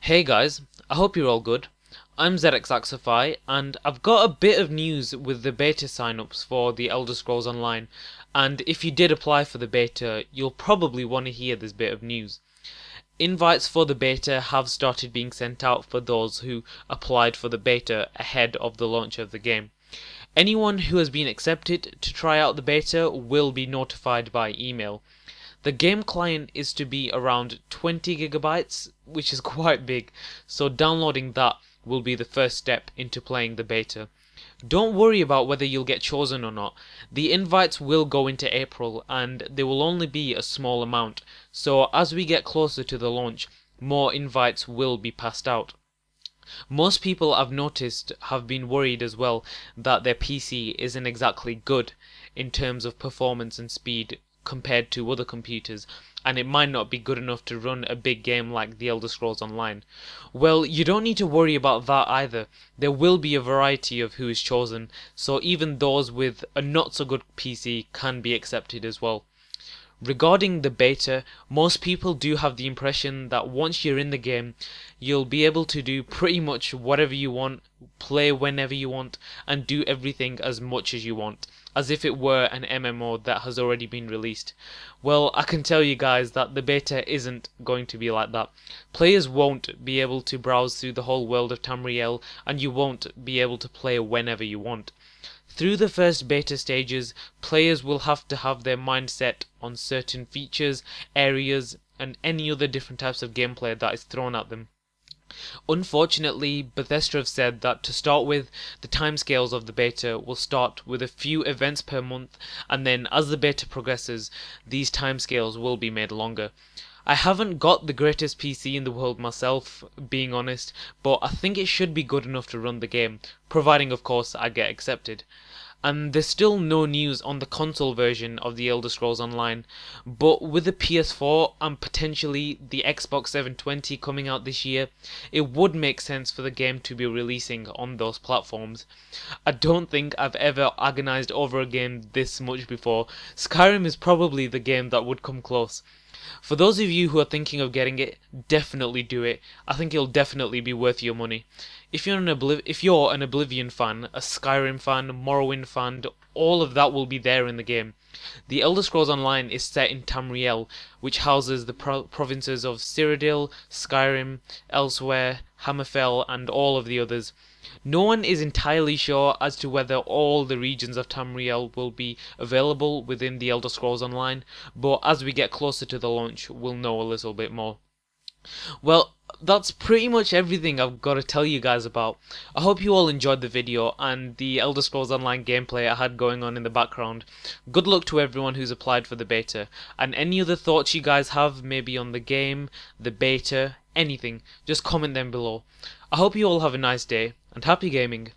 Hey guys, I hope you're all good. I'm ZXAxify, and I've got a bit of news with the beta signups for the Elder Scrolls Online, and if you did apply for the beta, you'll probably want to hear this bit of news. Invites for the beta have started being sent out for those who applied for the beta ahead of the launch of the game. Anyone who has been accepted to try out the beta will be notified by email. The game client is to be around 20 gigabytes, which is quite big, so downloading that will be the first step into playing the beta. Don't worry about whether you'll get chosen or not. The invites will go into April and there will only be a small amount, so as we get closer to the launch, more invites will be passed out. Most people I've noticed have been worried as well that their PC isn't exactly good in terms of performance and speed compared to other computers, and it might not be good enough to run a big game like The Elder Scrolls Online. Well, you don't need to worry about that either. There will be a variety of who is chosen, so even those with a not so good PC can be accepted as well. Regarding the beta, most people do have the impression that once you're in the game, you'll be able to do pretty much whatever you want, play whenever you want, and do everything as much as you want, as if it were an MMO that has already been released. Well, I can tell you guys that the beta isn't going to be like that. Players won't be able to browse through the whole world of Tamriel, and you won't be able to play whenever you want. Through the first beta stages, players will have to have their mind set on certain features, areas, and any other different types of gameplay that is thrown at them. Unfortunately, Bethesda have said that to start with, the timescales of the beta will start with a few events per month, and then as the beta progresses, these timescales will be made longer. I haven't got the greatest PC in the world myself, being honest, but I think it should be good enough to run the game, providing of course I get accepted. And there's still no news on the console version of the Elder Scrolls Online, but with the PS4 and potentially the Xbox 720 coming out this year, it would make sense for the game to be releasing on those platforms. I don't think I've ever agonized over a game this much before. Skyrim is probably the game that would come close. For those of you who are thinking of getting it, definitely do it. I think it'll definitely be worth your money. If you're an Oblivion fan, a Skyrim fan, Morrowind fan, all of that will be there in the game. The Elder Scrolls Online is set in Tamriel, which houses the provinces of Cyrodiil, Skyrim, Elsweyr, Hammerfell, and all of the others. No one is entirely sure as to whether all the regions of Tamriel will be available within the Elder Scrolls Online, but as we get closer to the launch, we'll know a little bit more. Well, that's pretty much everything I've got to tell you guys about. I hope you all enjoyed the video and the Elder Scrolls Online gameplay I had going on in the background. Good luck to everyone who's applied for the beta, and any other thoughts you guys have, maybe on the game, the beta, anything, just comment them below. I hope you all have a nice day, and happy gaming.